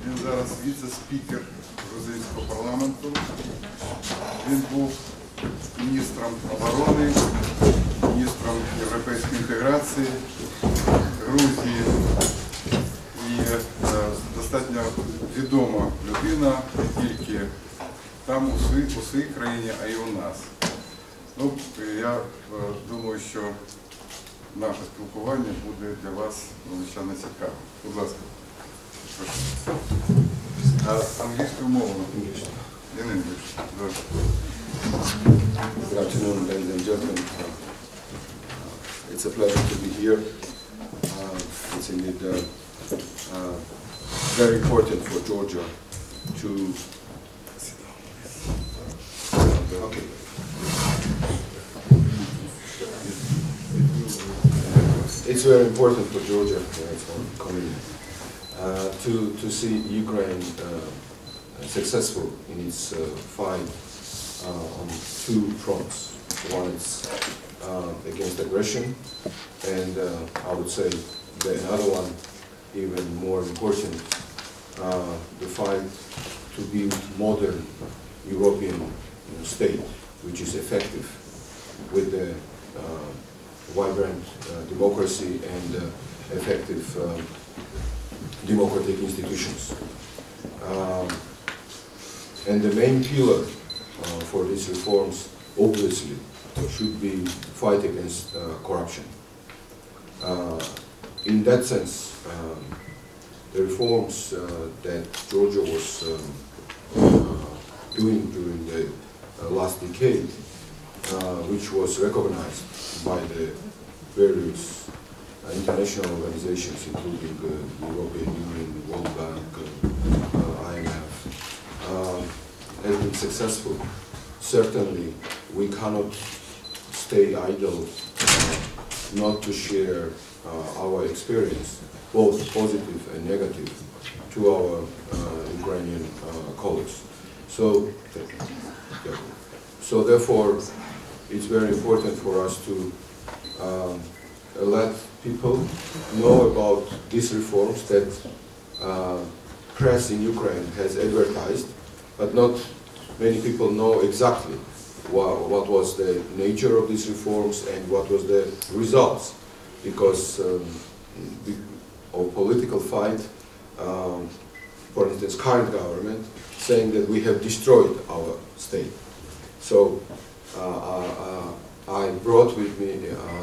Він зараз віце-спікер Грузійського парламенту. Він був міністром оборони, міністром європейської інтеграції Грузії і достатньо відома людина не тільки там, у своїй країні, а й у нас. Ну, я думаю, що наше спілкування буде для вас надзвичайно цікавим. Будь ласка. Англійською мовою. In English. Good afternoon, ladies and gentlemen. It's a pleasure to be here. It's indeed very important for Georgia to... Okay. It's very important for Georgia to see Ukraine successful in its fight on two fronts. One is against aggression, and I would say another one, even more important, the fight to build modern European state, which is effective with the vibrant democracy and effective democratic institutions. And the main pillar for these reforms, obviously, should be fight against corruption. In that sense, the reforms that Georgia was doing during the last decade, which was recognized by the various international organizations, including the European Union, World Bank, IMF, has been successful. Certainly, we cannot stay idle not to share our experience, both positive and negative, to our Ukrainian colleagues. So therefore, it's very important for us to let people know about these reforms that press in Ukraine has advertised, but not many people know exactly what was the nature of these reforms and what was the results, because of political fight, for instance, current government saying that we have destroyed our state. So I brought with me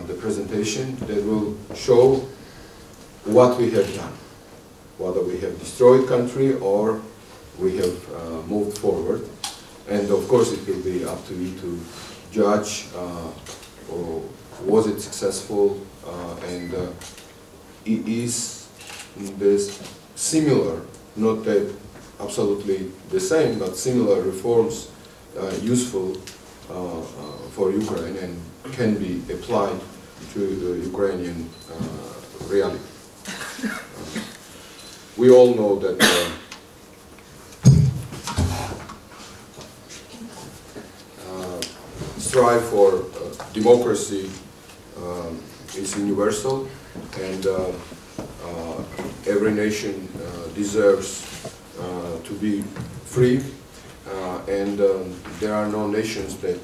the presentation that will show what we have done, whether we have destroyed country or we have moved forward. And of course it will be up to you to judge was it successful and is this similar, not that absolutely the same, but similar reforms useful for Ukraine and can be applied to the Ukrainian reality. We all know that strive for democracy is universal, and every nation deserves to be free, and there are no nations that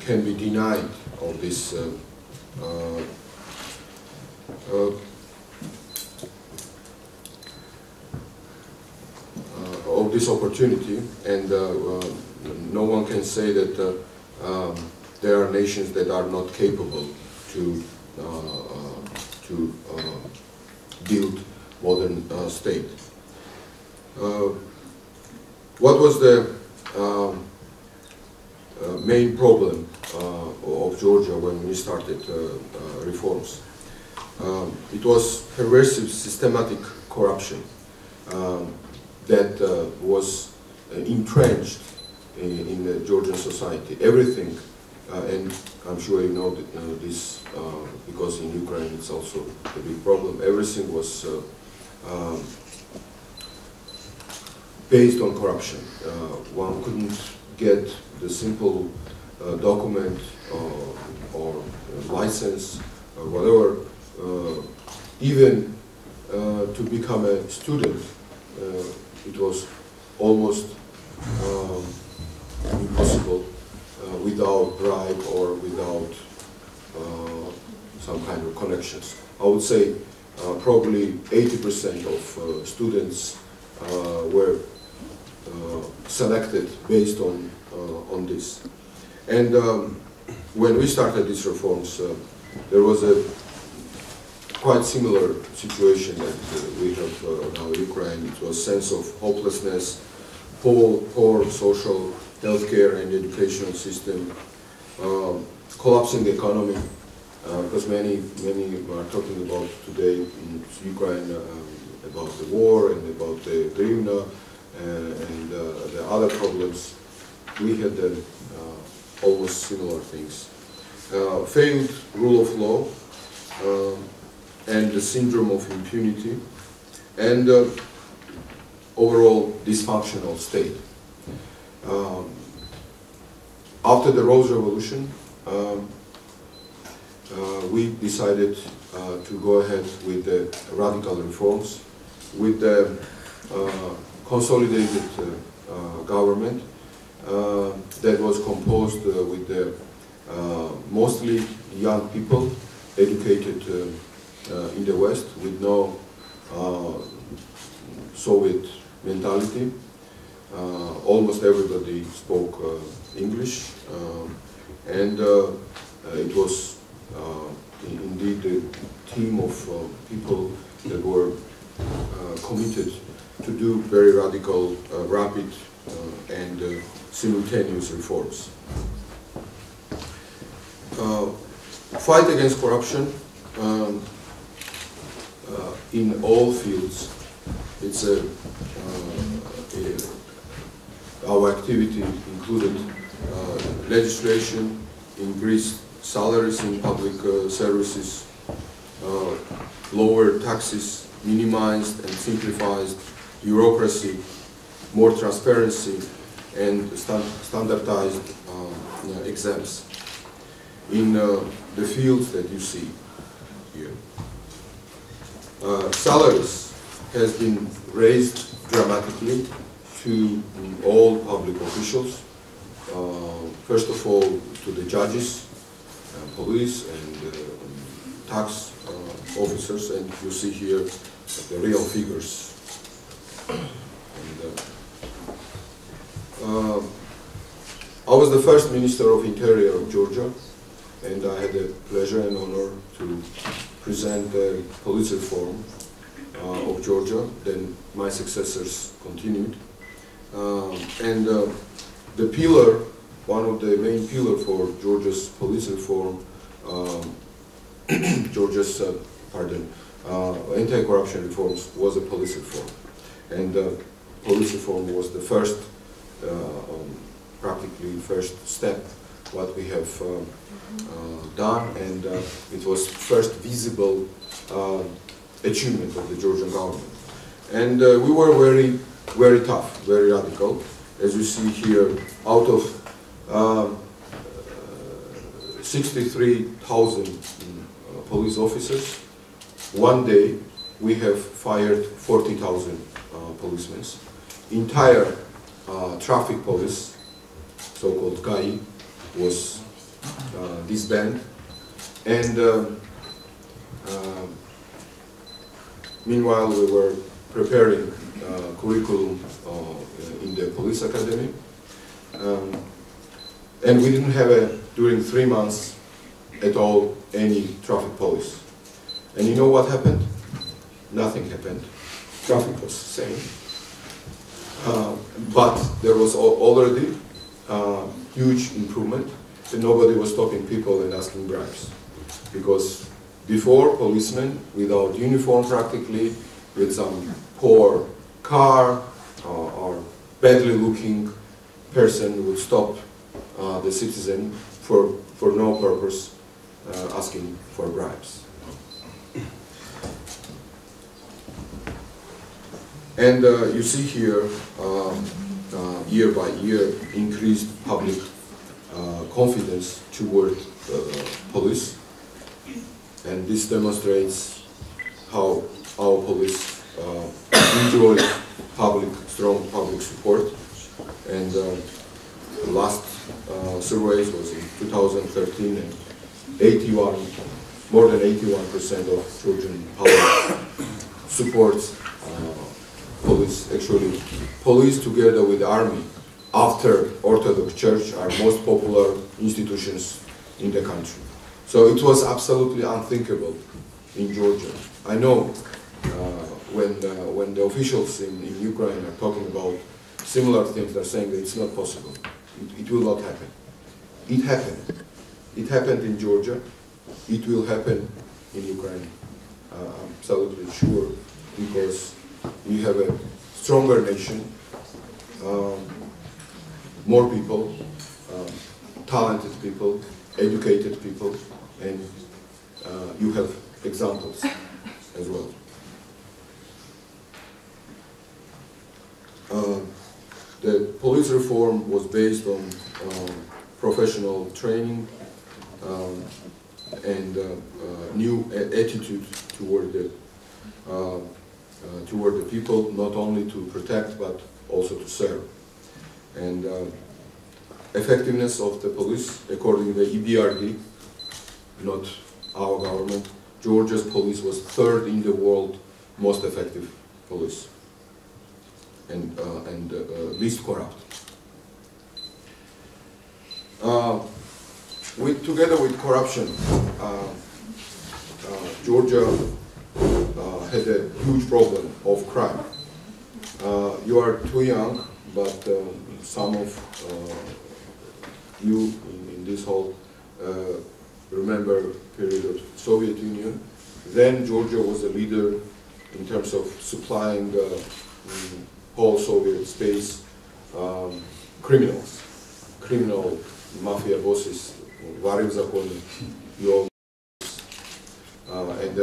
can be denied of this opportunity, and no one can say that there are nations that are not capable to build modern state. What was the main problem of Georgia when we started reforms? It was pervasive, systematic corruption that was entrenched in the Georgian society. Everything, and I'm sure you know this because in Ukraine it's also a big problem, everything was based on corruption. One couldn't get the simple document or license or whatever, even to become a student, it was almost impossible without bribe or without some kind of connections. I would say probably 80% of students were selected based on this. And when we started these reforms, there was a quite similar situation that we have now in Ukraine. It was a sense of hopelessness, poor social, healthcare and educational system, collapsing economy, because many are talking about today in Ukraine about the war and about the hryvnia and the other problems. We had almost similar things. Failed rule of law and the syndrome of impunity and overall dysfunctional state. After the Rose Revolution, we decided to go ahead with the radical reforms, with the consolidated government that was composed with the mostly young people educated in the West with no Soviet mentality. Almost everybody spoke English, and it was indeed a team of people that were committed to do very radical, rapid and simultaneous reforms. Fight against corruption in all fields. It's our activity included legislation, increased salaries in public services, lower taxes, minimized and simplified bureaucracy, more transparency, and standardized exams in the fields that you see here. Salaries has been raised dramatically to all public officials. First of all, to the judges, police, and tax officers, and you see here the real figures. And, I was the first Minister of Interior of Georgia, and I had the pleasure and honor to present the police reform of Georgia. Then my successors continued. And the pillar, one of the main pillars for Georgia's police reform, Georgia's, anti-corruption reforms was a police reform. And police reform was the first, practically first step what we have done, and it was first visible achievement of the Georgian government. And we were very tough, very radical. As you see here, out of 63,000 police officers, one day we have fired 40,000 policemen. Entire traffic police, so-called GAI, was disbanded, and meanwhile we were preparing curriculum in the police academy, and we didn't have during 3 months at all any traffic police. And you know what happened? Nothing happened. Traffic was the same, but there was already huge improvement, and nobody was stopping people and asking bribes. Because before, policemen without uniform practically, with some poor car or badly looking person would stop the citizen for no purpose, asking for bribes. And you see here, year by year, increased public confidence toward police, and this demonstrates how our police enjoyed strong public support. And the last surveys was in 2013, and more than 81% of Georgian public supports police. Actually, police together with army, after Orthodox Church, are most popular institutions in the country. So it was absolutely unthinkable in Georgia. I know when the officials in Ukraine are talking about similar things, they're saying that it's not possible. It will not happen. It happened. It happened in Georgia. It will happen in Ukraine. I'm absolutely sure, because we have a stronger nation, more people, talented people, educated people, and you have examples as well. The police reform was based on professional training and new attitude toward the people, not only to protect but also to serve. And effectiveness of the police, according to the EBRD, not our government, Georgia's police was third in the world most effective police and least corrupt. Together with corruption, Georgia had a huge problem of crime. You are too young, but some of you in this hall remember period of Soviet Union. Then Georgia was a leader in terms of supplying the whole Soviet space criminal mafia bosses, Varim Zakoni, and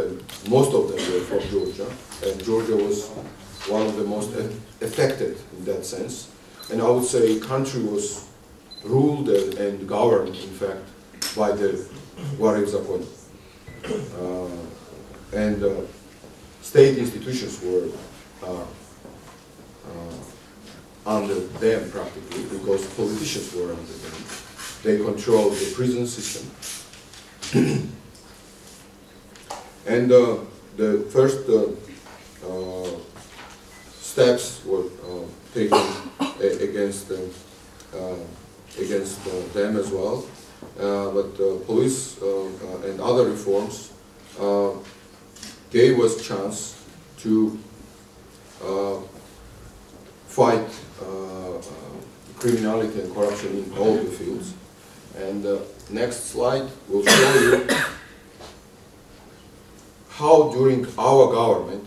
most of them were from Georgia, and Georgia was one of the most affected in that sense. And I would say country was ruled and governed, in fact, by the Varim Zakoni. And state institutions were under them practically, because politicians were under them. They controlled the prison system. And the first steps were taken against them as well. But police and other reforms gave us a chance to fight criminality and corruption in all the fields. And next slide will show you how during our government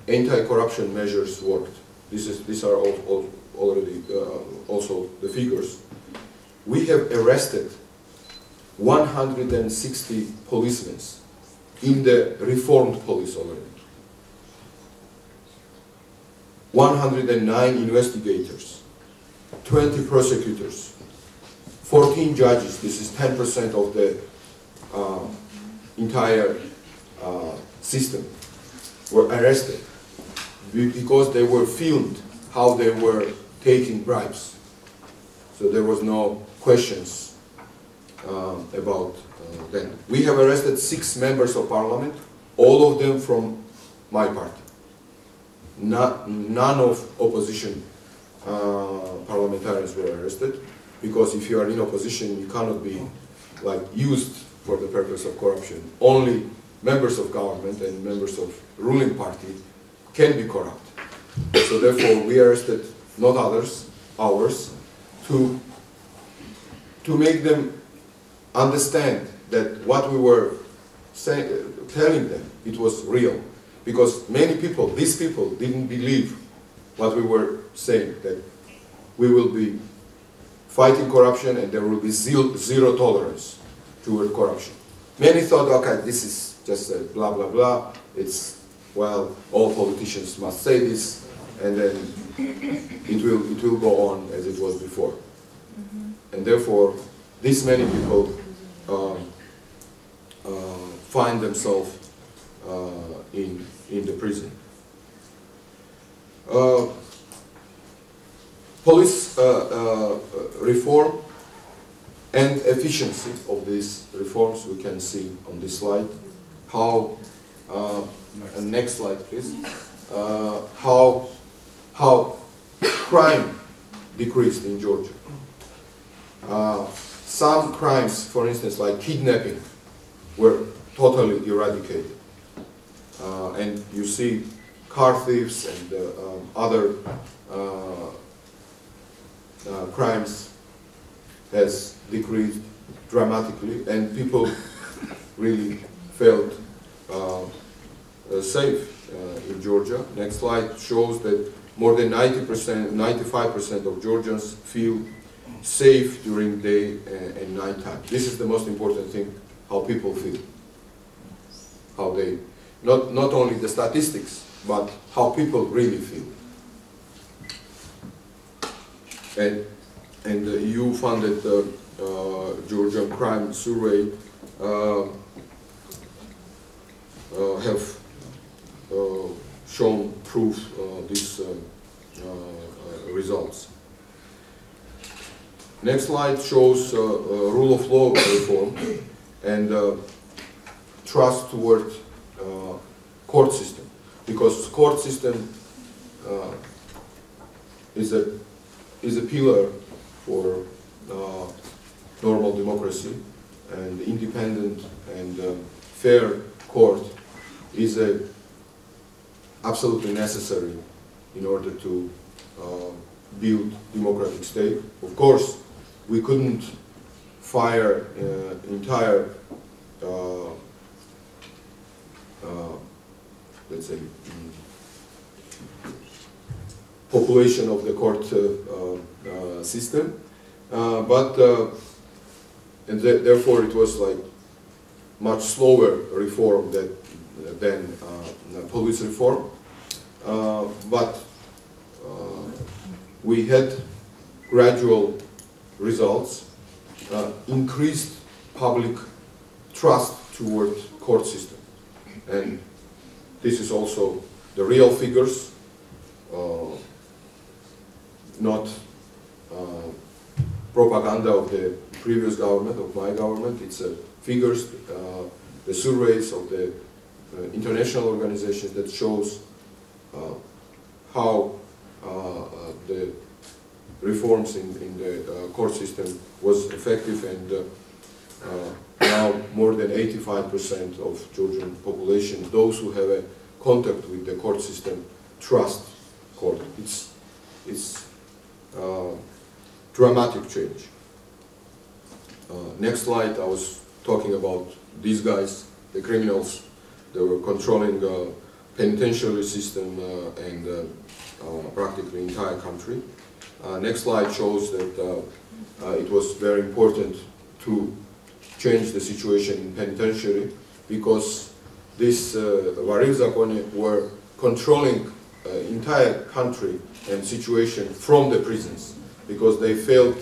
anti-corruption measures worked. These are already also the figures. We have arrested 160 policemen in the reformed police already. 109 investigators, 20 prosecutors, 14 judges. This is 10% of the entire system were arrested because they were filmed how they were taking bribes. So there was no questions about them. We have arrested 6 members of parliament, all of them from my party. None of opposition parliamentarians were arrested, because if you are in opposition, you cannot be used for the purpose of corruption. Only members of government and members of ruling party can be corrupt. So therefore, we arrested not others, ours, to make them understand that what we were telling them, it was real. Because many people, these people, didn't believe what we were saying, that we will be fighting corruption and there will be zero tolerance toward corruption. Many thought, okay, this is just a blah, blah, blah. It's, well, all politicians must say this, and then it will go on as it was before. And therefore, this many people find themselves in the prison. Police reform and efficiency of these reforms we can see on this slide. How, next slide please, how crime decreased in Georgia. Some crimes, for instance, like kidnapping, were totally eradicated. And you see car thieves and other crimes has decreased dramatically, and people really felt safe in Georgia. Next slide shows that more than 90%, 95% of Georgians feel safe during day and night time. This is the most important thing, how people feel. How they, not only the statistics, but how people really feel. And the EU-funded Georgian crime survey have shown proof these results. Next slide shows rule of law reform and trust toward court system, because court system is a pillar for normal democracy, and independent and fair court is absolutely necessary in order to build democratic state. Of course, we couldn't fire entire let's say population of the court system, but and therefore it was like much slower reform than police reform, but we had gradual results, increased public trust toward court system, and this is also the real figures, not propaganda of the previous government, of my government. It's figures, the surveys of the international organizations that shows how the reforms in the court system was effective, and now more than 85% of Georgian population, those who have a contact with the court system, trust court. It's dramatic change. Next slide, I was talking about these guys, the criminals. They were controlling the penitentiary system and practically entire country. Next slide shows that it was very important to change the situation in penitentiary, because this Varil Zakoni were controlling entire country and situation from the prisons, because they felt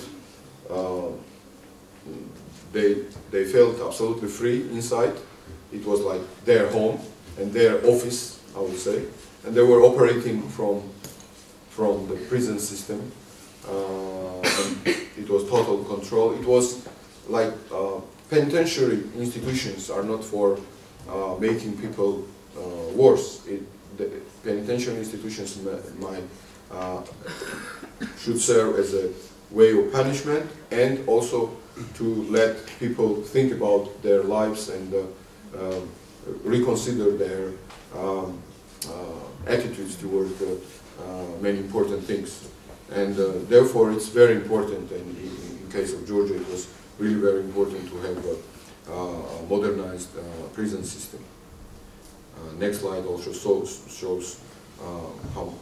they felt absolutely free inside. It was like their home and their office, I would say, and they were operating from the prison system. And it was total control. It was like penitentiary institutions are not for making people worse. The penitentiary institutions should serve as a way of punishment, and also to let people think about their lives and reconsider their attitudes toward many important things. And therefore it's very important, and in case of Georgia it was really very important to have a modernized prison system. Next slide also shows how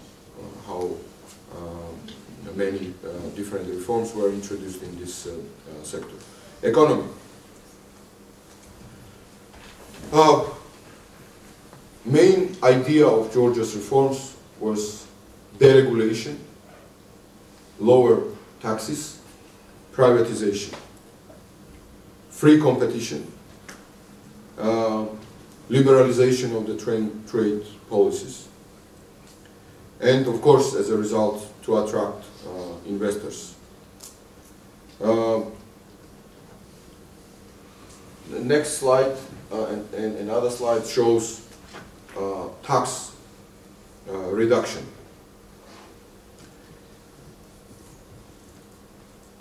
many different reforms were introduced in this sector. Economy. Main idea of Georgia's reforms was deregulation, lower taxes, privatization, free competition, liberalization of the trade policies, and of course, as a result, to attract investors. The next slide and another slide shows tax reduction.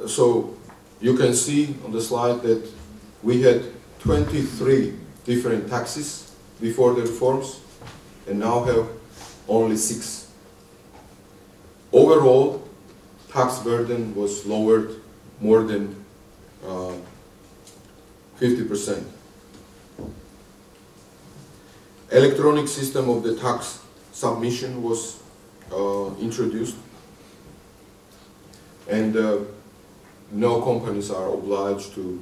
So you can see on the slide that we had 23 different taxes before the reforms and now have only 6. Overall, tax burden was lowered more than 50%. Electronic system of the tax submission was introduced, and no companies are obliged to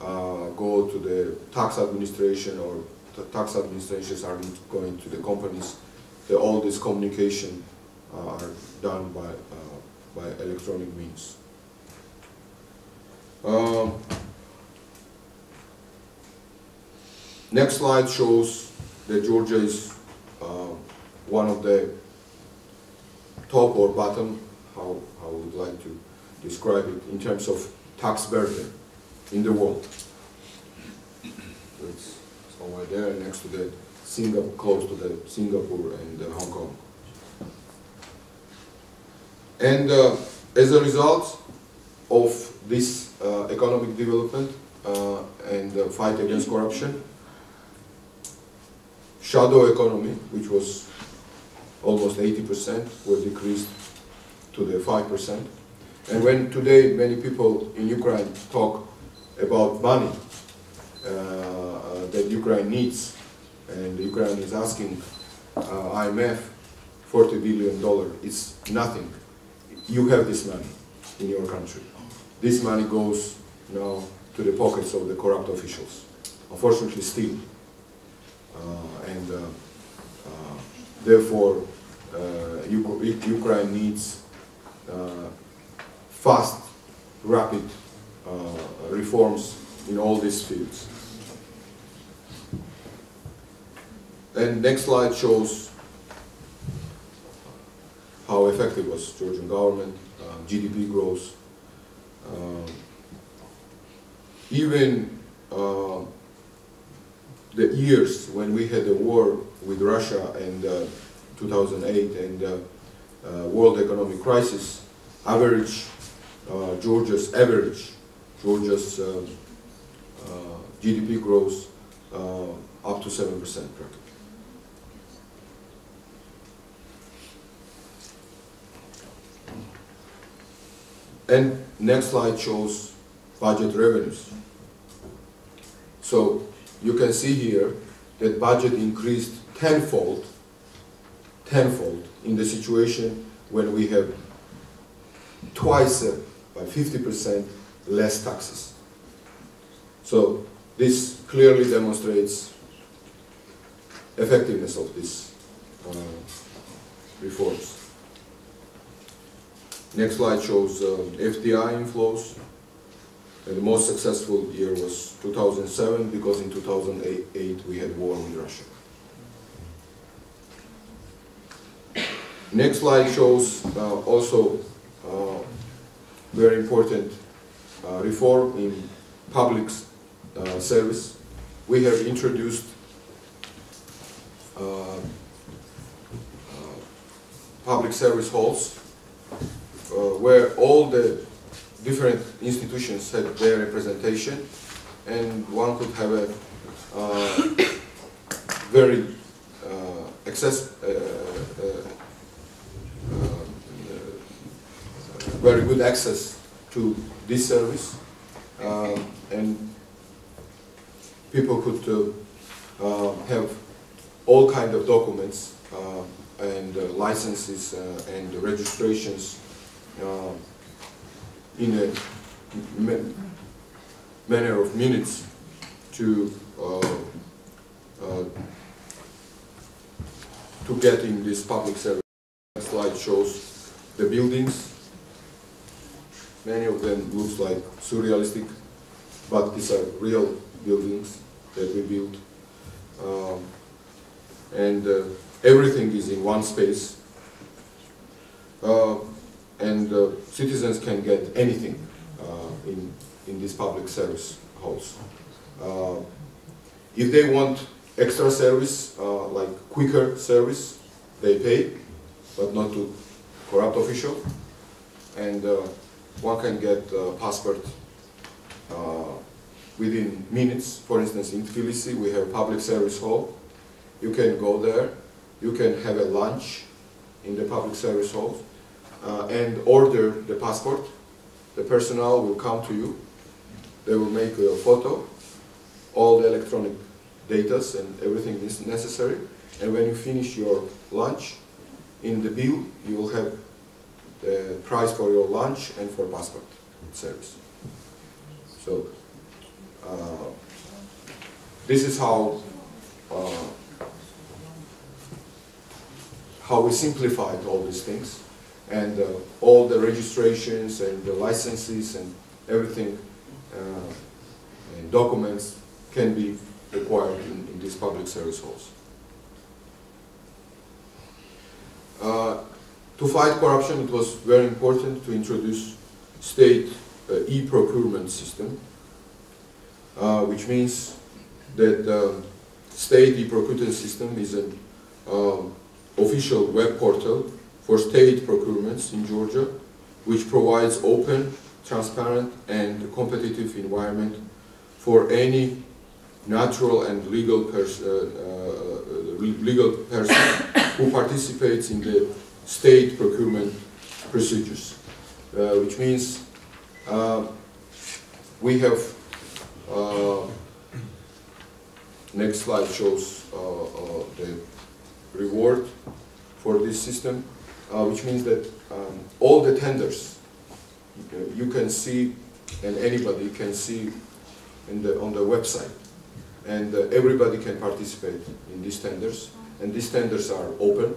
go to the tax administration, or the tax administrations are going to the companies. All this communication are done by electronic means. Next slide shows that Georgia is one of the top or bottom, how I would like to describe it, in terms of tax burden in the world. So it's somewhere there next to the Singapore, close to the Singapore and Hong Kong. And as a result of this economic development and fight against corruption, shadow economy, which was almost 80%, was decreased to the 5%. And when today many people in Ukraine talk about money that Ukraine needs, and Ukraine is asking IMF $40 billion, it's nothing. You have this money in your country. This money goes now to the pockets of the corrupt officials, unfortunately still. Therefore, Ukraine needs fast, rapid reforms in all these fields. And next slide shows how effective was Georgian government, GDP growth. Even the years when we had a war with Russia and 2008 and world economic crisis, Georgia's GDP growth up to 7% practically. And next slide shows budget revenues. So you can see here that budget increased tenfold in the situation when we have twice, by 50% less taxes. So this clearly demonstrates effectiveness of these reforms. Next slide shows FDI inflows. And the most successful year was 2007, because in 2008 we had war with Russia. Next slide shows also very important reform in public service. We have introduced public service halls where all the different institutions had their representation, and one could have a very very good access to this service, and people could have all kinds of documents and licenses and registrations in a matter of minutes to get in this public service. Next slide shows the buildings. Many of them looks like surrealistic, but these are real buildings that we built, and everything is in one space. and citizens can get anything in these public service halls. If they want extra service, like quicker service, they pay, but not to corrupt official. And one can get a passport within minutes. For instance, in Tbilisi, we have public service hall. You can go there, you can have a lunch in the public service hall and order the passport. The personnel will come to you. They will make a photo, all the electronic data and everything is necessary. And when you finish your lunch, in the bill you will have the price for your lunch and for passport service. So this is how we simplified all these things, and all the registrations and the licenses and everything and documents can be required in these public service halls. To fight corruption, it was very important to introduce state e-procurement system, which means that the state e-procurement system is an official web portal for state procurements in Georgia, which provides open, transparent, and competitive environment for any natural and legal person who participates in the state procurement procedures, which means we have, next slide shows the reward for this system, which means that all the tenders you can see, and anybody can see on the website, and everybody can participate in these tenders, and these tenders are open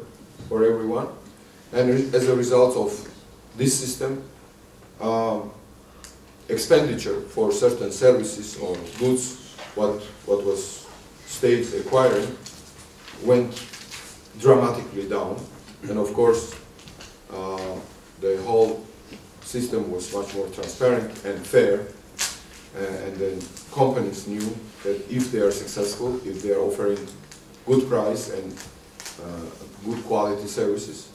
for everyone. And as a result of this system, expenditure for certain services or goods, what was state acquiring, went dramatically down. And of course, the whole system was much more transparent and fair, and then companies knew that if they are successful, if they are offering good price and good quality services,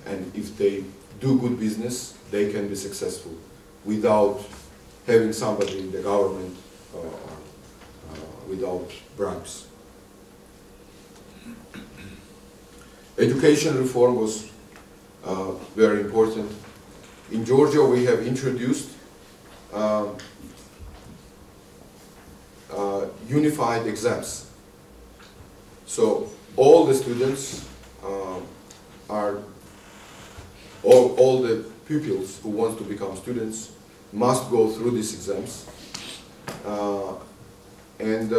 and if they do good business, they can be successful without having somebody in the government without bribes. Education reform was very important. In Georgia, we have introduced unified exams. So all the students all the pupils who want to become students must go through these exams, and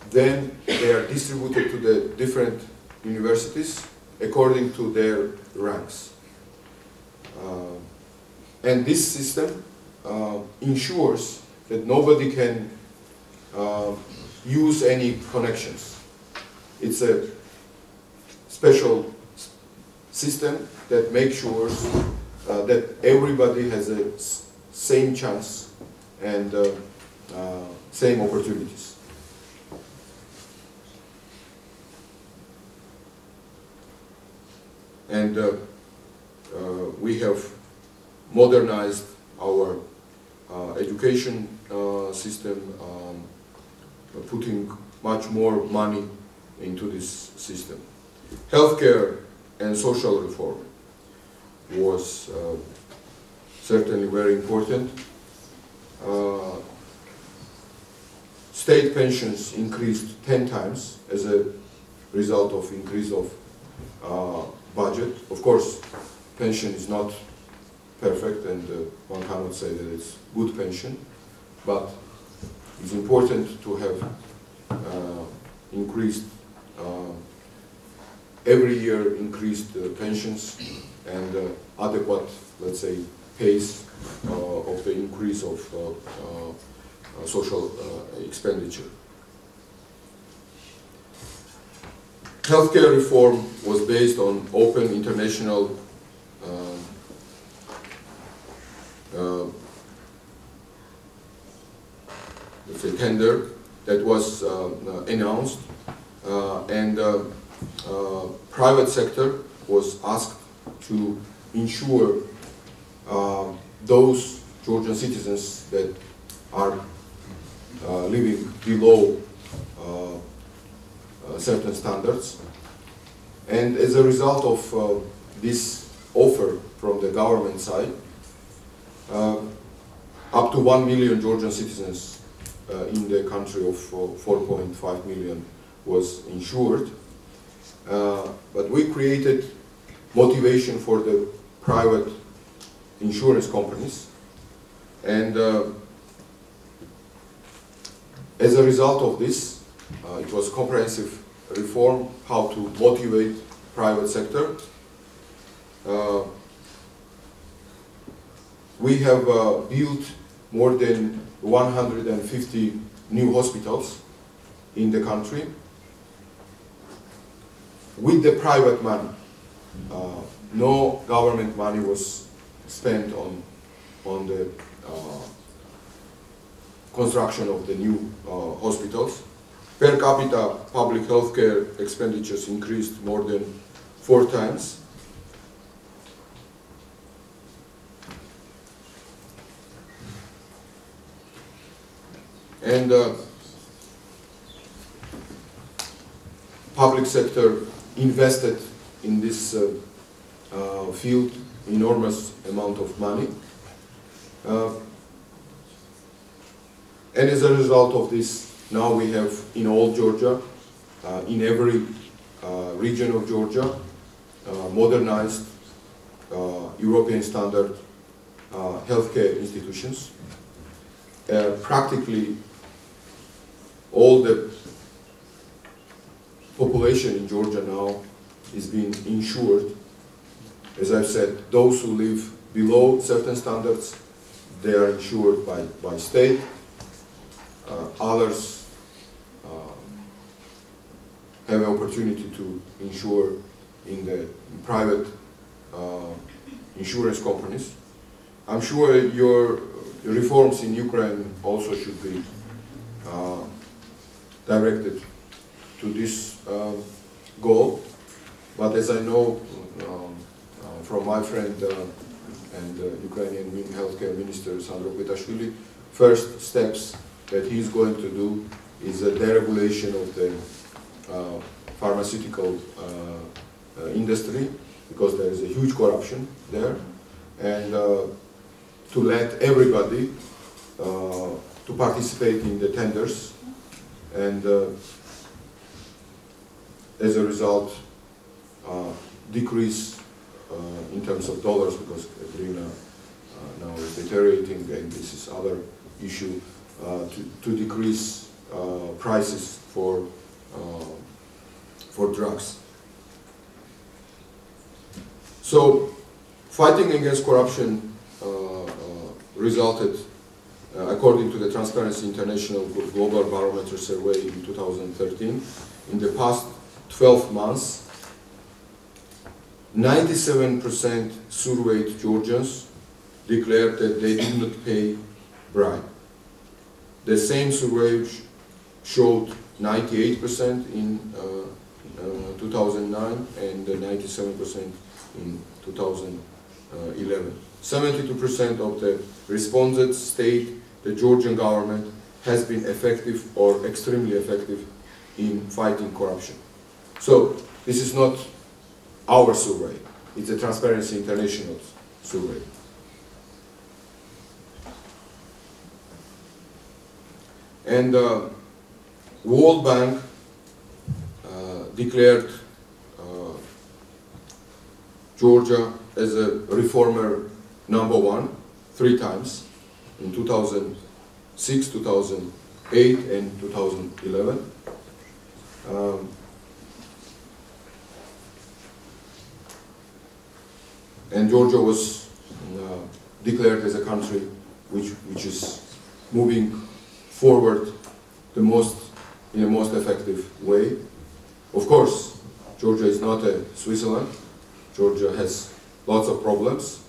then they are distributed to the different universities according to their ranks. And this system ensures that nobody can use any connections. It's a special system that makes sure that everybody has a same chance and same opportunities. And we have modernized our education system, putting much more money into this system. Healthcare and social reform was certainly very important. State pensions increased 10 times as a result of increase of budget. Of course, pension is not perfect, and one cannot say that it's good pension, but it's important to have increased every year increased pensions and adequate, let's say, pace of the increase of social expenditure. Healthcare reform was based on open international let's say tender that was announced, and private sector was asked to insure those Georgian citizens that are living below certain standards. And as a result of this offer from the government side, up to 1 million Georgian citizens in the country of 4.5 million was insured. But we created motivation for the private insurance companies, and as a result of this, it was comprehensive reform how to motivate private sector. We have built more than 150 new hospitals in the country with the private money. No government money was spent on the construction of the new hospitals. Per capita public health care expenditures increased more than 4 times. And public sector invested in this field enormous amount of money. And as a result of this, now we have in all Georgia, in every region of Georgia, modernized European standard healthcare institutions. Practically all the population in Georgia now is being insured. As I've said, those who live below certain standards, they are insured by state. Others have an opportunity to insure in the private insurance companies. I'm sure your reforms in Ukraine also should be directed to this goal. But as I know from my friend and Ukrainian healthcare minister Sandro Kvitashvili, first steps that he's going to do is a deregulation of the pharmaceutical industry, because there is a huge corruption there, and to let everybody to participate in the tenders, and as a result decrease in terms of dollars, because hryvnia now is deteriorating, and this is other issue, to decrease prices for drugs. So fighting against corruption resulted, according to the Transparency International Global Barometer Survey in 2013, in the past 12 months, 97% surveyed Georgians declared that they did not pay bribe. The same survey showed 98% in 2009 and 97% in 2011. 72% of the respondents state the Georgian government has been effective or extremely effective in fighting corruption. So this is not our survey, it's a Transparency International survey. And World Bank declared Georgia as a reformer #1 3 times, in 2006, 2008, and 2011. And Georgia was declared as a country which is moving forward in the most effective way. Of course, Georgia is not a Switzerland. Georgia has lots of problems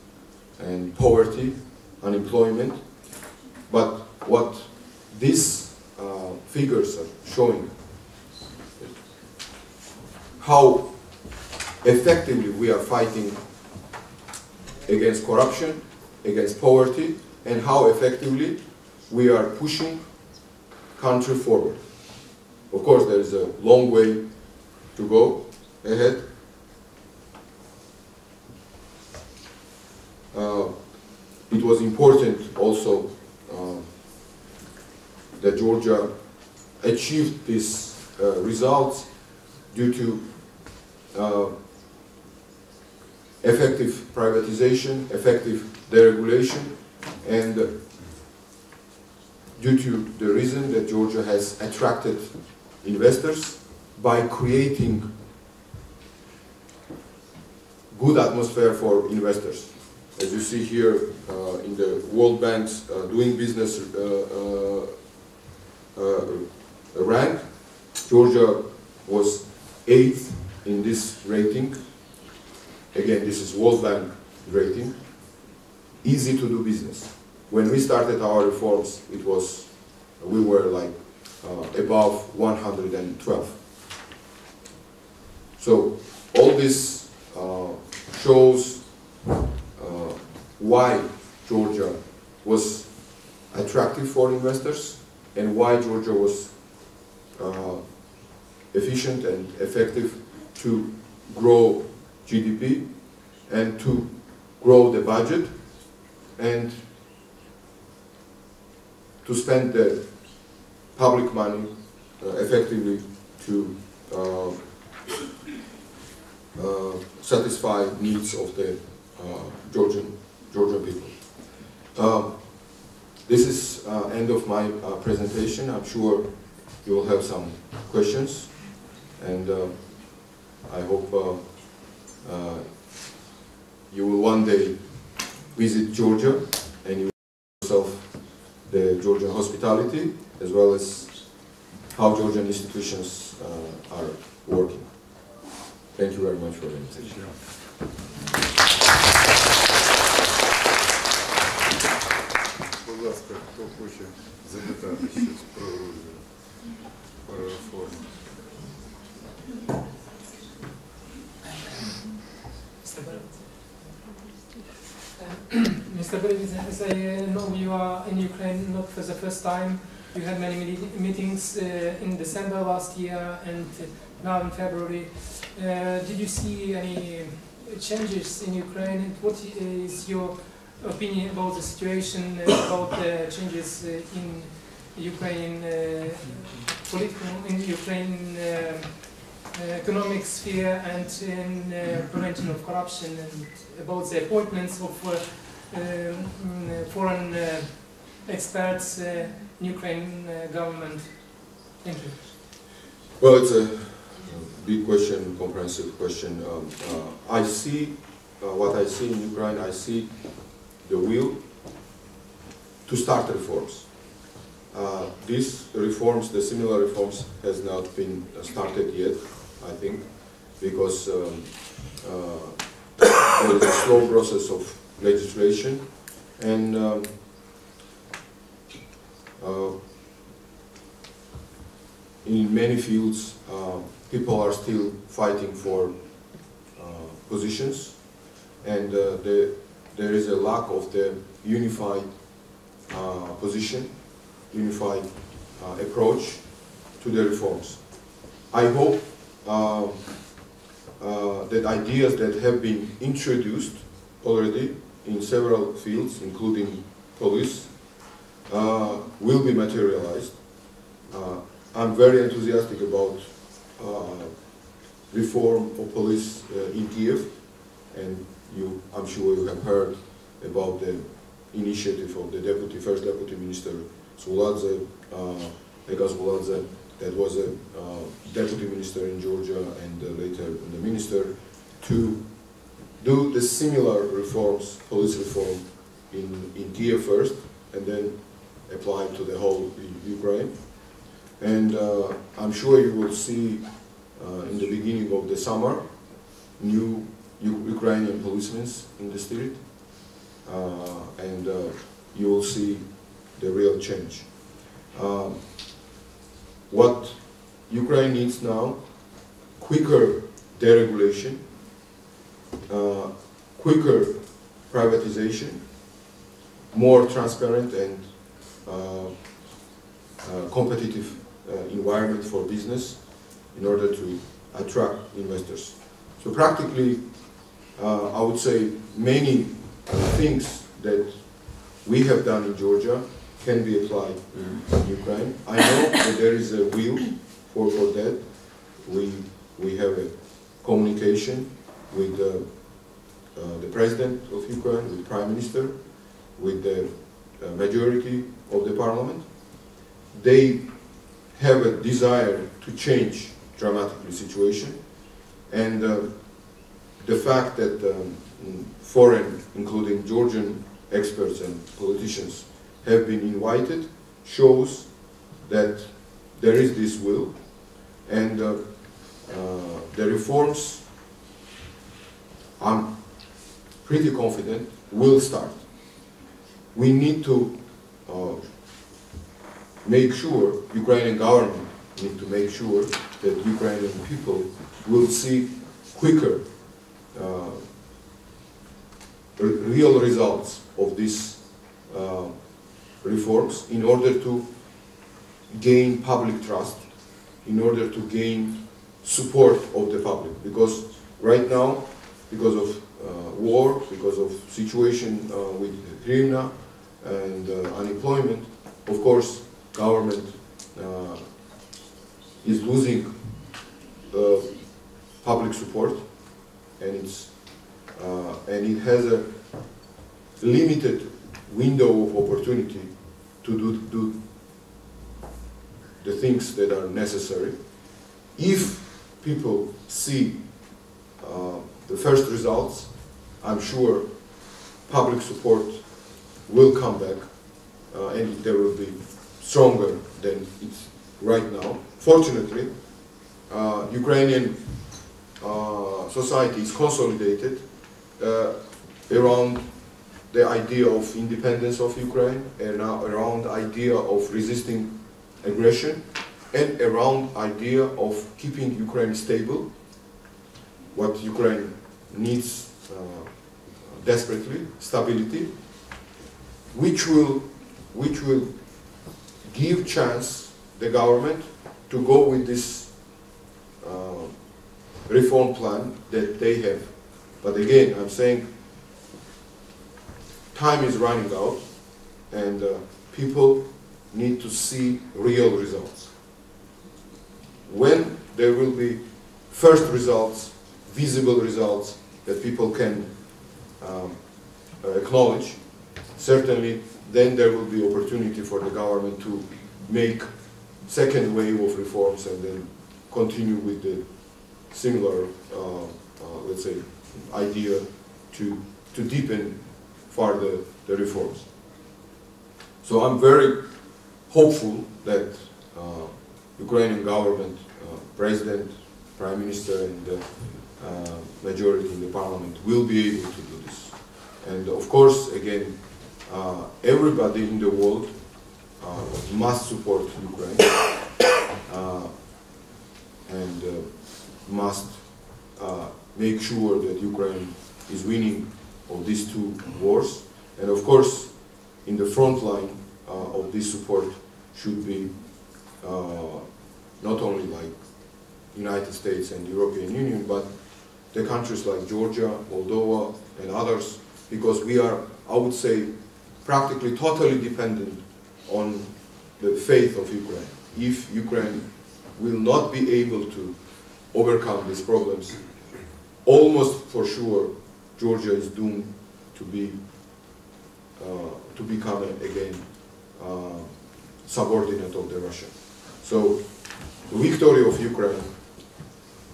and poverty, unemployment. But what these figures are showing, how effectively we are fighting against corruption, against poverty, and how effectively we are pushing country forward. Of course, there is a long way to go ahead. It was important also that Georgia achieved these results due to effective privatization, effective deregulation, and due to the reason that Georgia has attracted investors by creating good atmosphere for investors. As you see here in the World Bank's doing business rank, Georgia was 8th in this rating. Again, this is World Bank rating. Easy to do business. When we started our reforms, we were like above 112. So all this shows why Georgia was attractive for investors and why Georgia was efficient and effective to grow GDP and to grow the budget and to spend the public money effectively to satisfy needs of the Georgian people. This is end of my presentation. I'm sure you will have some questions, and I hope you will one day visit Georgia and you will yourself the Georgian hospitality as well as how Georgian institutions are working. Thank you very much for the invitation. Будь ласка, хто хоче запитати щось про Грузію, про реформу? Mr. Baramidze, as I know you are in Ukraine not for the first time. You had many meetings in December last year and now in February. Did you see any changes in Ukraine? And what is your opinion about the situation, about the changes in Ukraine economic sphere and in prevention of corruption, and about the appointments of foreign experts in Ukraine government? Thank you. Well, it's a big question, comprehensive question. I see what I see in Ukraine. I see the will to start reforms. These reforms, the similar reforms, has not been started yet, I think, because there is a slow process of legislation, and in many fields people are still fighting for positions, and there is a lack of the unified position, unified approach to the reforms. I hope that ideas that have been introduced already in several fields, including police, will be materialized. I'm very enthusiastic about reform of police in Kiev, and I'm sure you have heard about the initiative of the first deputy minister Zvuladze, that was a deputy minister in Georgia and later the minister, to do the similar reforms, police reform in Kiev first, and then apply it to the whole Ukraine. And I'm sure you will see in the beginning of the summer, new Ukrainian policemen in the street, and you will see the real change. What Ukraine needs now, quicker deregulation, quicker privatization, more transparent and competitive environment for business in order to attract investors. So practically, I would say many things that we have done in Georgia can be applied in Ukraine. I know that there is a will for that. We have a communication with the President of Ukraine, with the Prime Minister, with the majority of the Parliament. They have a desire to change dramatically the situation, and the fact that foreign, including Georgian experts and politicians, have been invited shows that there is this will, and the reforms, I'm pretty confident, will start. We need to make sure, Ukrainian government need to make sure that Ukrainian people will see quicker real results of these reforms in order to gain public trust, in order to gain support of the public. Because right now, because of war, because of situation with Crimea and unemployment, of course, government is losing public support, and it has a limited window of opportunity to do the things that are necessary. If people see the first results, I'm sure public support will come back, and there will be stronger than it's right now. Fortunately, Ukrainian society is consolidated around the idea of independence of Ukraine, and around the idea of resisting aggression, and around idea of keeping Ukraine stable, what Ukraine needs desperately, stability, which will give chance the government to go with this reform plan that they have. But again, I'm saying time is running out, and people need to see real results. When there will be first results, visible results that people can acknowledge, certainly then there will be opportunity for the government to make second wave of reforms and then continue with the similar, let's say, idea to deepen further the reforms. So I'm very hopeful that Ukrainian government, President, Prime Minister, and the majority in the Parliament will be able to do this. And of course, again, everybody in the world must support Ukraine and must make sure that Ukraine is winning of these two wars. And of course, in the front line of this support should be not only like United States and European Union, but the countries like Georgia, Moldova, and others, because we are, I would say, practically totally dependent on the faith of Ukraine. If Ukraine will not be able to overcome these problems, almost for sure Georgia is doomed to become again subordinate of the Russia. So the victory of Ukraine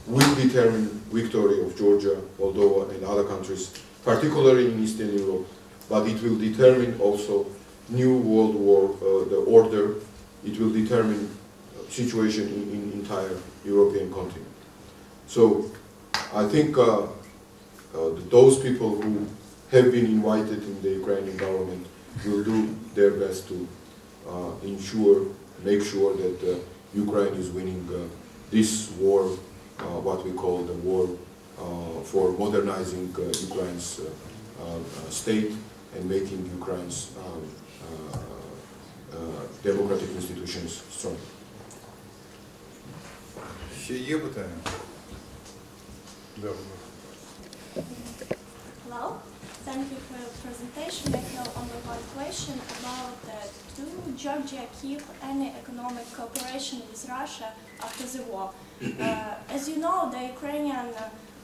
will determine victory of Georgia, Moldova, and other countries, particularly in Eastern Europe, but it will determine also new world war, the order. It will determine situation in entire European continent. So I think those people who have been invited in the Ukrainian government will do their best to make sure that Ukraine is winning this war, what we call the war for modernizing Ukraine's state and making Ukraine's democratic institutions strong. Ще є питання? Да, будь ласка. Hello, thank you for your presentation. I have only one question about do Georgia keep any economic cooperation with Russia after the war? As you know, the Ukrainian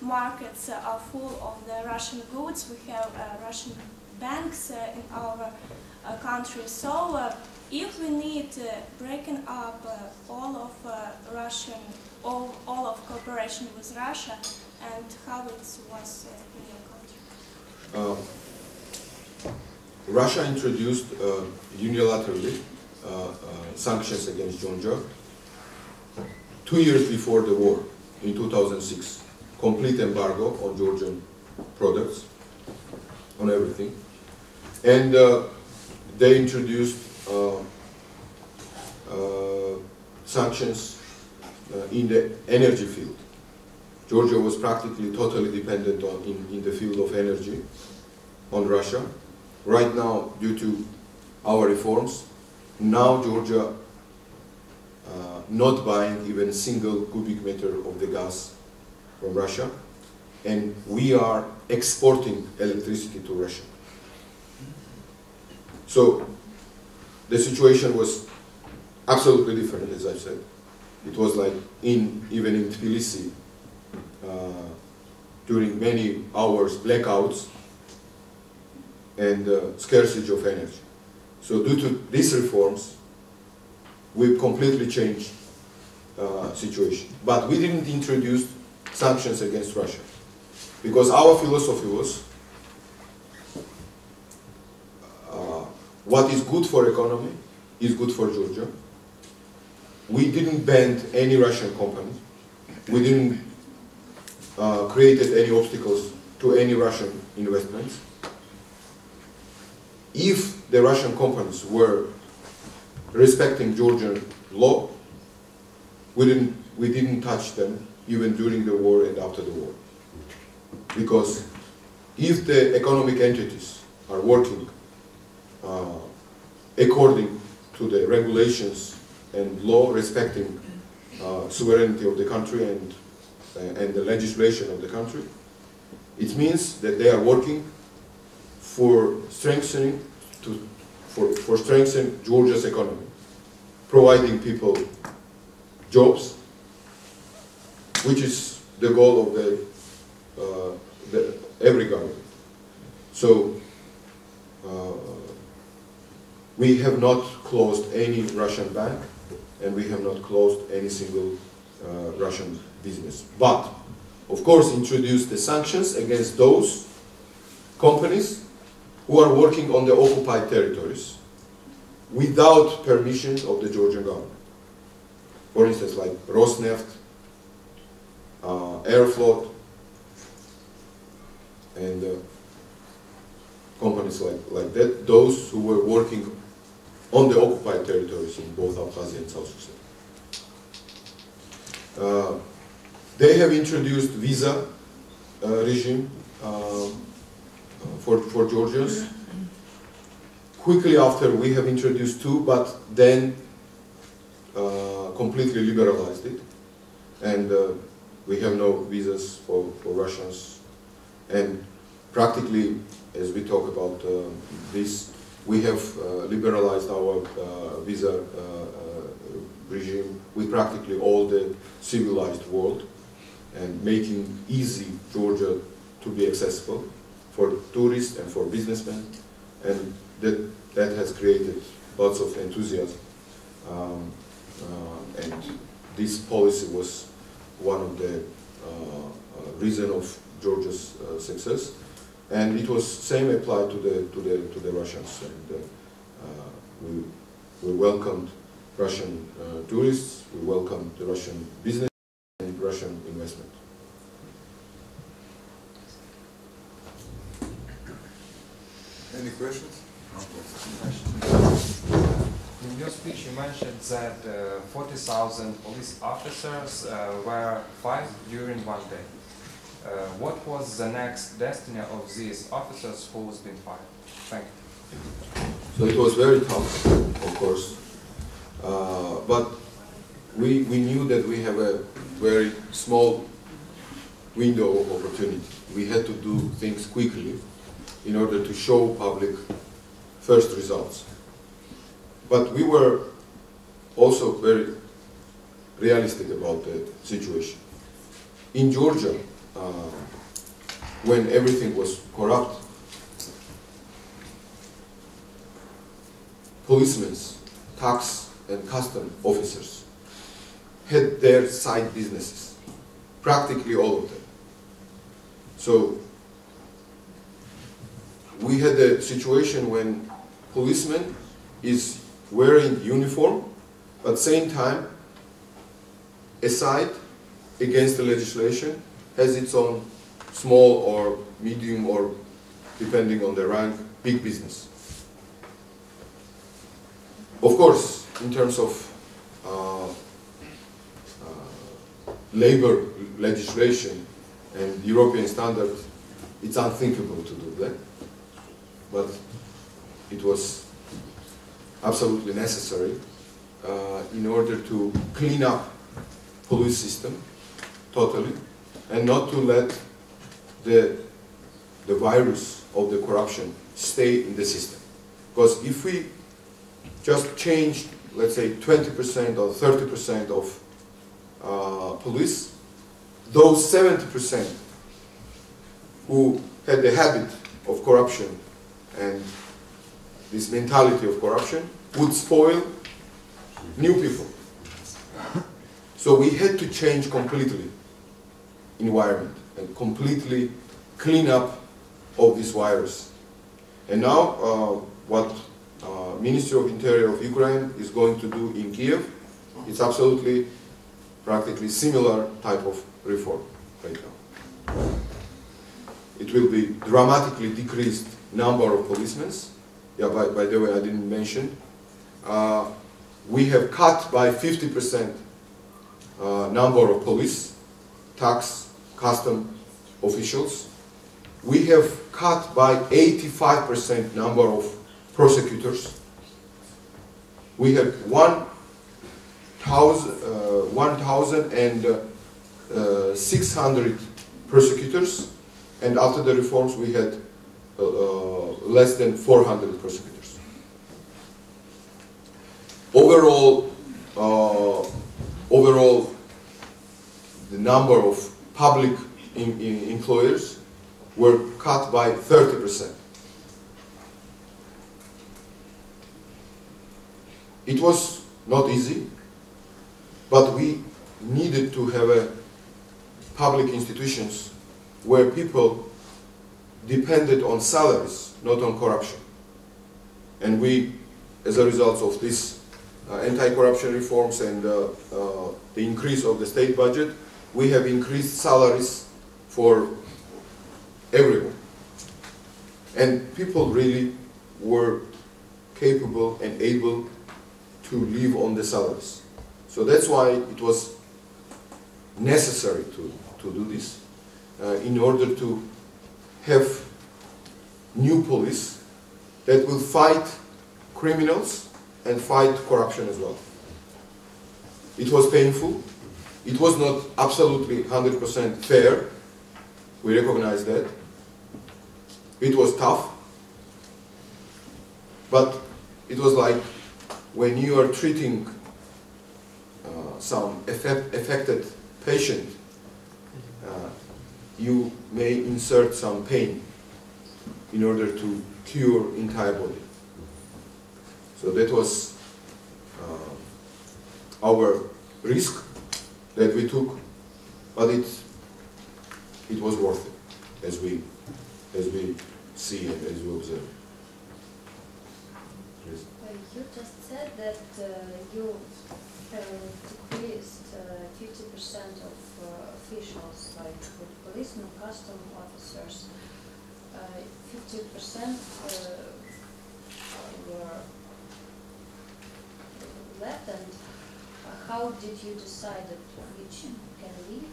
markets are full of the Russian goods. We have Russian banks in our country. So if we need breaking up all of cooperation with Russia, and how it was in your country? Russia introduced unilaterally sanctions against Georgia 2 years before the war, in 2006. Complete embargo on Georgian products, on everything. And they introduced sanctions in the energy field. Georgia was practically totally dependent in the field of energy on Russia. Right now, due to our reforms, now Georgia not buying even a single cubic meter of the gas from Russia, and we are exporting electricity to Russia. So the situation was absolutely different, as I said. It was like even in Tbilisi, during many hours blackouts and scarcity of energy. So due to these reforms, we completely changed situation. But we didn't introduce sanctions against Russia, because our philosophy was what is good for economy is good for Georgia. We didn't ban any Russian company. We didn't created any obstacles to any Russian investments. If the Russian companies were respecting Georgian law, we didn't touch them even during the war and after the war. Because if the economic entities are working according to the regulations and law, respecting sovereignty of the country and the legislation of the country, it means that they are working for strengthening Georgia's economy, providing people jobs, which is the goal of every government. So we have not closed any Russian bank, and we have not closed any single Russian business. But, of course, introduced the sanctions against those companies who are working on the occupied territories without permission of the Georgian government. For instance, like Rosneft, Airflot, and companies like that, those who were working on the occupied territories in both Abkhazia and South Ossetia. They have introduced visa regime for Georgians. Quickly after, we have introduced two, but then completely liberalized it. And we have no visas for Russians. And practically, as we talk about this, we have liberalized our visa regime with practically all the civilized world, and making easy Georgia to be accessible for tourists and for businessmen, and that has created lots of enthusiasm. And this policy was one of the reason of Georgia's success, and it was same applied to the Russians, and we welcomed Russian tourists, we welcomed the Russian business and Russian investment. questions? In your speech, you mentioned that 40,000 police officers were fired during one day. What was the next destiny of these officers who has been fired? Thank you. So it was very tough, of course, but we knew that we have a very small window of opportunity. We had to do things quickly in order to show public first results. But we were also very realistic about the situation. In Georgia, when everything was corrupt, policemen, tax and custom officers had their side businesses, practically all of them. So we had a situation when policeman is wearing uniform, but at the same time, a side against the legislation has its own small or medium or, depending on the rank, big business. Of course, in terms of labor legislation and European standards, it's unthinkable to do that. But it was absolutely necessary in order to clean up police system totally and not to let the virus of the corruption stay in the system. Because if we just changed, let's say, 20% or 30% of police, those 70% who had the habit of corruption and this mentality of corruption would spoil new people. So we had to change completely environment and completely clean up of this virus. And now what Ministry of Interior of Ukraine is going to do in Kiev, it's absolutely practically similar type of reform right now. It will be dramatically decreased number of policemen. Yeah, by the way, I didn't mention. We have cut by 50% number of police, tax, custom officials. We have cut by 85% number of prosecutors. We have 1,600 prosecutors, and after the reforms we had less than 400 prosecutors. Overall, the number of public employers were cut by 30%. It was not easy, but we needed to have a public institutions where people depended on salaries, not on corruption. And we, as a result of this anti-corruption reforms and the increase of the state budget, we have increased salaries for everyone. And people really were capable and able to live on the salaries. So that's why it was necessary to do this in order to have new police that will fight criminals and fight corruption as well. It was painful. It was not absolutely 100% fair. We recognize that. It was tough. But it was like when you are treating some affected patient, you may insert some pain in order to cure entire body. So that was our risk that we took, but it was worth it, as we see and as we observe. Please. You just said that you decreased 50% of officials, like policemen, custom officers. 50% were left, and how did you decide that which can leave,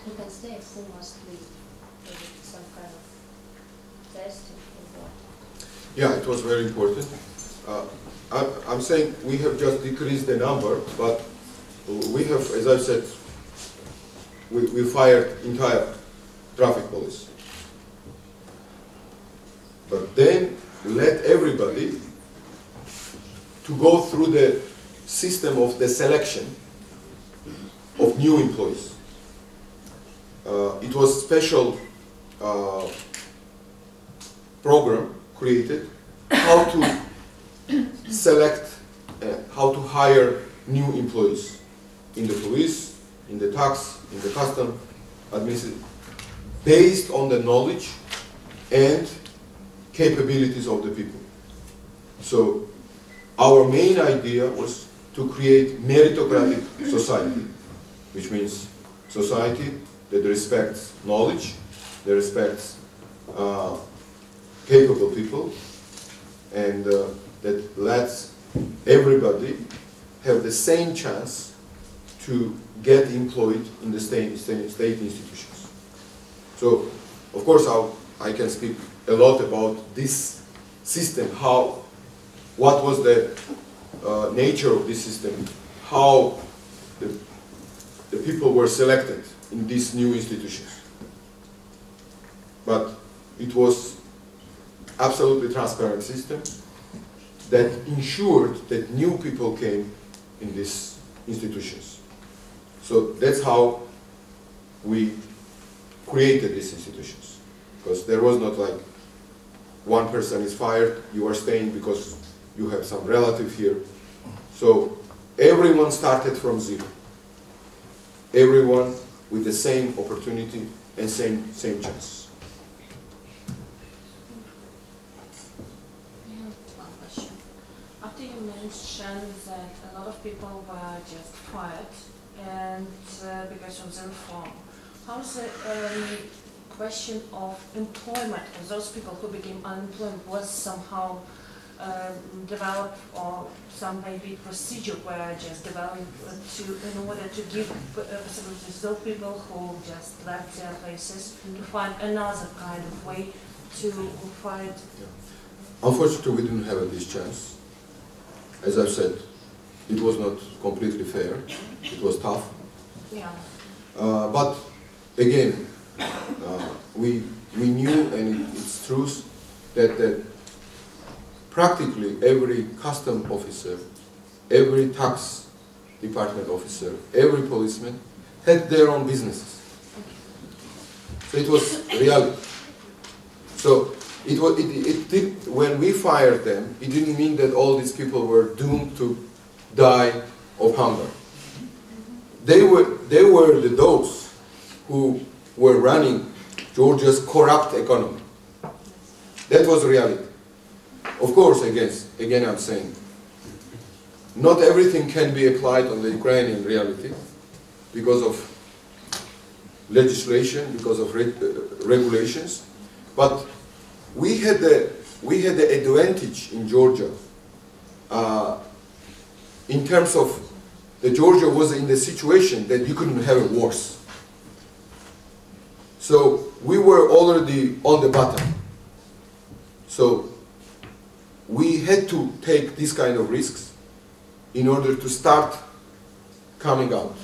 who can stay, and who must leave? Was it some kind of testing or what? Yeah, it was very important. I'm saying we have just decreased the number, but we have, as I said, we fired entire traffic police. But then let everybody to go through the system of the selection of new employees. It was a special program created how to select, how to hire new employees in the police, in the tax, in the custom administration, based on the knowledge and capabilities of the people. So our main idea was to create meritocratic society, which means society that respects knowledge, that respects capable people, and that lets everybody have the same chance to get employed in the state institutions. So, of course, I can speak a lot about this system, what was the nature of this system, how the people were selected in these new institutions. But it was absolutely transparent system that ensured that new people came in these institutions. So that's how we created these institutions. Because there was not like one person is fired, you are staying because you have some relative here. So everyone started from zero. Everyone with the same opportunity and same chances. I have one question. After you mentioned that a lot of people were just fired and because of the reform, how is the question of employment of those people who became unemployed was somehow developed, or some maybe procedure were just developed in order to give possibilities to those people who just left their places to find another kind of way to fight? Unfortunately, we didn't have this chance. As I've said, it was not completely fair. It was tough. Yeah. But again, we knew, and it's true, that practically every custom officer, every tax department officer, every policeman had their own businesses. So it was reality. So when we fired them, it didn't mean that all these people were doomed to die of hunger. They were those who were running Georgia's corrupt economy. That was reality. Of course, again I'm saying, not everything can be applied on the Ukrainian reality because of legislation, because of regulations, but we had the advantage in Georgia in terms of that Georgia was in the situation that you couldn't have it worse. So we were already on the bottom. So we had to take these kind of risks in order to start coming out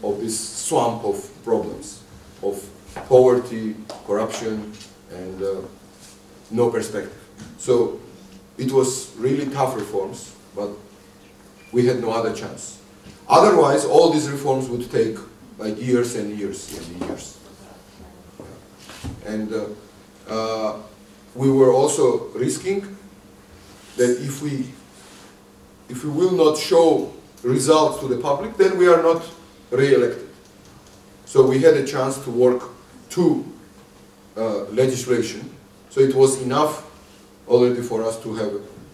of this swamp of problems, of poverty, corruption, and no perspective. So it was really tough reforms, but we had no other chance. Otherwise, all these reforms would take like years and years and years. And we were also risking that if we will not show results to the public, then we are not re-elected. So we had a chance to work to legislation. So it was enough already for us to have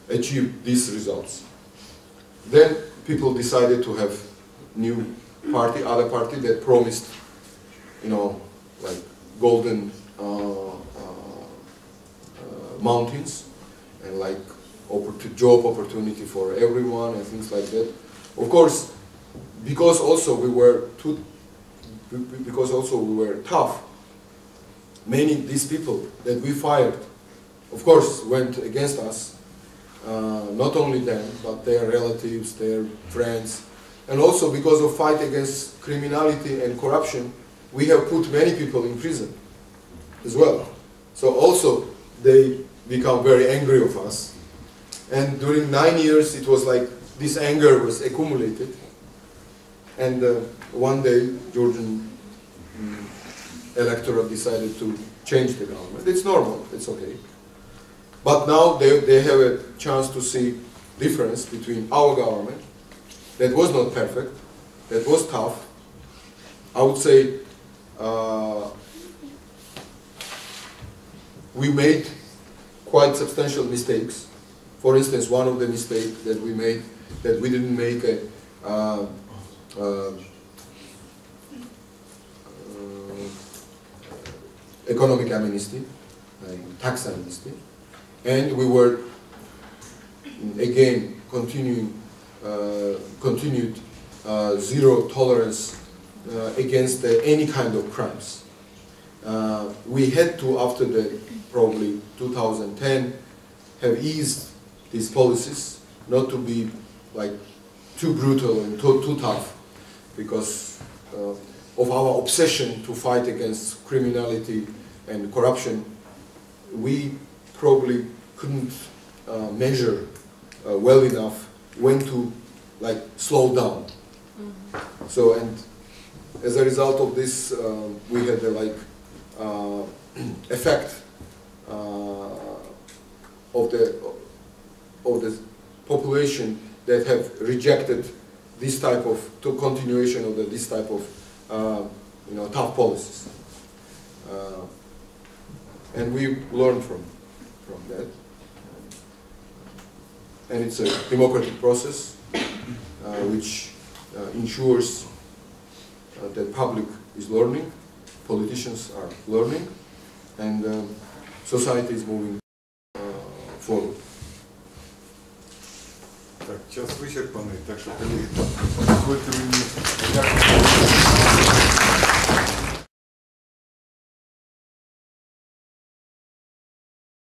achieved these results. Then people decided to have new party, other party that promised, like golden mountains and like job opportunity for everyone and things like that. Of course, because also we were tough, many these people that we fired, of course, went against us. Not only them, but their relatives, their friends, and also because of fight against criminality and corruption, we have put many people in prison as well. So also they become very angry of us. And during 9 years, it was like this anger was accumulated. And one day, Georgian electorate decided to change the government. It's normal, it's okay. But now they have a chance to see difference between our government, that was not perfect, that was tough. I would say we made quite substantial mistakes. For instance, one of the mistakes that we made, that we didn't make a economic amnesty, tax amnesty, and we were again continued zero tolerance against any kind of crimes. We had to, after the probably 2010, have eased these policies, not to be like too brutal and too tough, because of our obsession to fight against criminality and corruption. We probably couldn't measure well enough when to like slow down. So, and as a result of this, we had the effect of the population that have rejected this type of continuation of this type of tough policies, and we learned from that. And it's a democratic process which ensures that public is learning, politicians are learning, and society is moving forward. Так, час вичерпаний, так що, колеги, дозвольте мені подякувати.